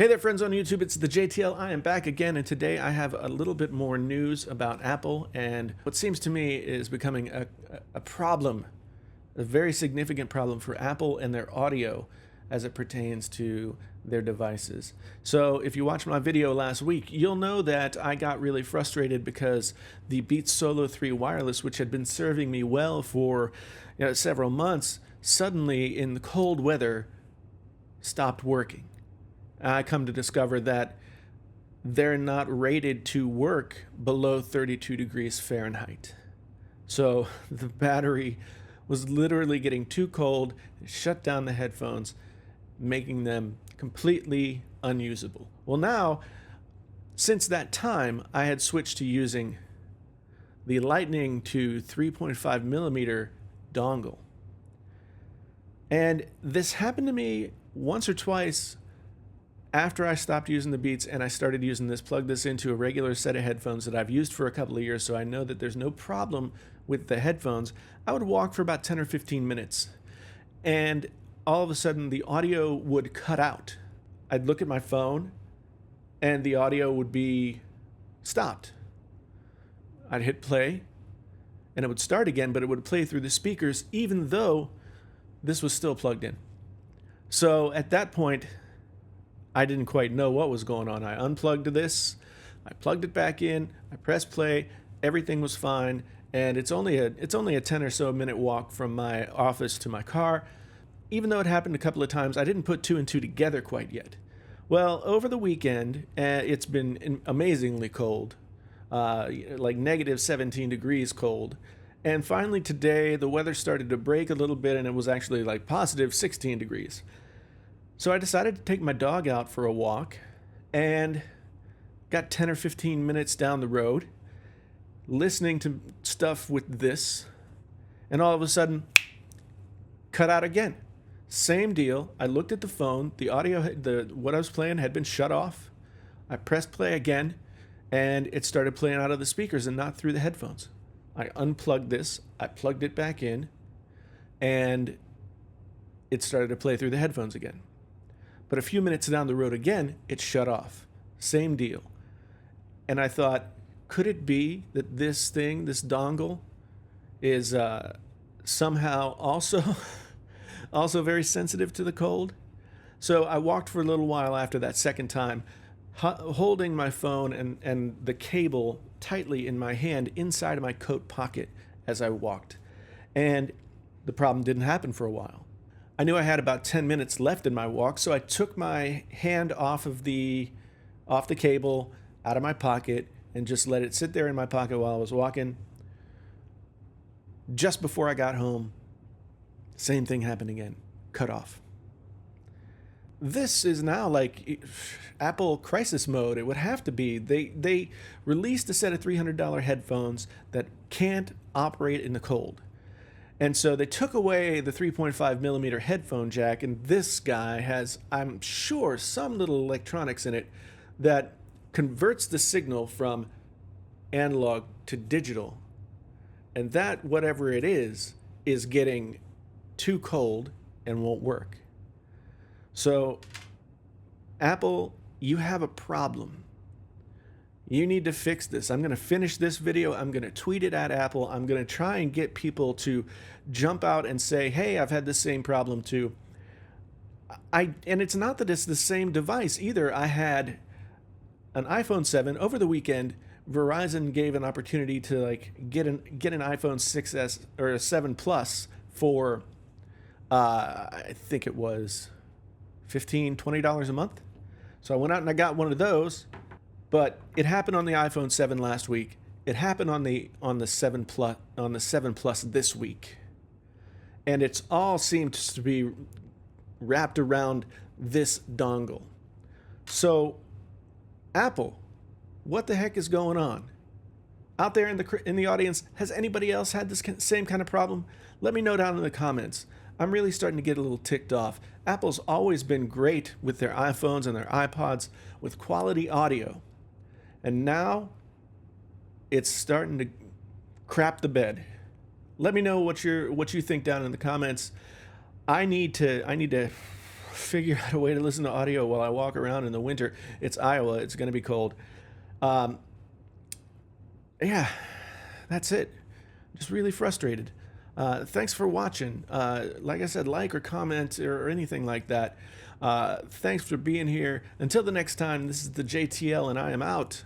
Hey there, friends on YouTube. It's the JTL. I am back again, and today I have a little bit more news about Apple and what seems to me is becoming a problem, a very significant problem for Apple and their audio as it pertains to their devices. So if you watched my video last week, you'll know that I got really frustrated because the Beats Solo 3 wireless, which had been serving me well for several months, suddenly in the cold weather stopped working. I come to discover that they're not rated to work below 32 degrees Fahrenheit. So the battery was literally getting too cold, it shut down the headphones, making them completely unusable. Well, now, since that time, I had switched to using the Lightning to 3.5 millimeter dongle. And this happened to me once or twice after I stopped using the Beats and I started using this. Plug this into a regular set of headphones that I've used for a couple of years, so I know that there's no problem with the headphones. I would walk for about 10 or 15 minutes, and all of a sudden the audio would cut out. I'd look at my phone, and the audio would be stopped. I'd hit play, and it would start again, but it would play through the speakers, even though this was still plugged in. So at that point, I didn't quite know what was going on. I unplugged this, I plugged it back in, I pressed play, everything was fine, and it's only a 10 or so minute walk from my office to my car. Even though it happened a couple of times, I didn't put two and two together quite yet. Well, over the weekend, it's been amazingly cold, like negative 17 degrees cold. And finally today, the weather started to break a little bit, and it was actually like positive 16 degrees. So I decided to take my dog out for a walk, and got 10 or 15 minutes down the road, listening to stuff with this, and all of a sudden, cut out again. Same deal. I looked at the phone, the audio, what I was playing had been shut off. I pressed play again, and it started playing out of the speakers and not through the headphones. I unplugged this, I plugged it back in, and it started to play through the headphones again. But a few minutes down the road again, it shut off. Same deal. And I thought, could it be that this thing, this dongle, is somehow also very sensitive to the cold? So I walked for a little while after that second time, holding my phone and the cable tightly in my hand inside of my coat pocket as I walked. And the problem didn't happen for a while. I knew I had about 10 minutes left in my walk, so I took my hand off the cable, out of my pocket, and just let it sit there in my pocket while I was walking. Just before I got home, same thing happened again. Cut off. This is now like Apple crisis mode. It would have to be. They released a set of $300 headphones that can't operate in the cold. And so they took away the 3.5 millimeter headphone jack, and this guy has, I'm sure, some little electronics in it that converts the signal from analog to digital. And that, whatever it is getting too cold and won't work. So, Apple, you have a problem. You need to fix this. I'm going to finish this video. I'm going to tweet it at Apple. I'm going to try and get people to jump out and say, hey, I've had the same problem too. And it's not that it's the same device either. I had an iPhone 7 over the weekend. Verizon gave an opportunity to get an iPhone 6S or a 7 Plus for I think it was $15, $20 a month. So I went out and I got one of those. But it happened on the iPhone 7 last week. It happened on the 7 Plus this week. And it's all seemed to be wrapped around this dongle. So Apple, what the heck is going on? Out there in the audience, has anybody else had this same kind of problem? Let me know down in the comments. I'm really starting to get a little ticked off. Apple's always been great with their iPhones and their iPods with quality audio. And now it's starting to crap the bed. Let me know what you think down in the comments. I need to figure out a way to listen to audio while I walk around in the winter. It's Iowa. It's going to be cold. Yeah, that's it. Just really frustrated. Thanks for watching. Like I said, like or comment or anything like that. Thanks for being here. Until the next time, this is the JTL, and I am out.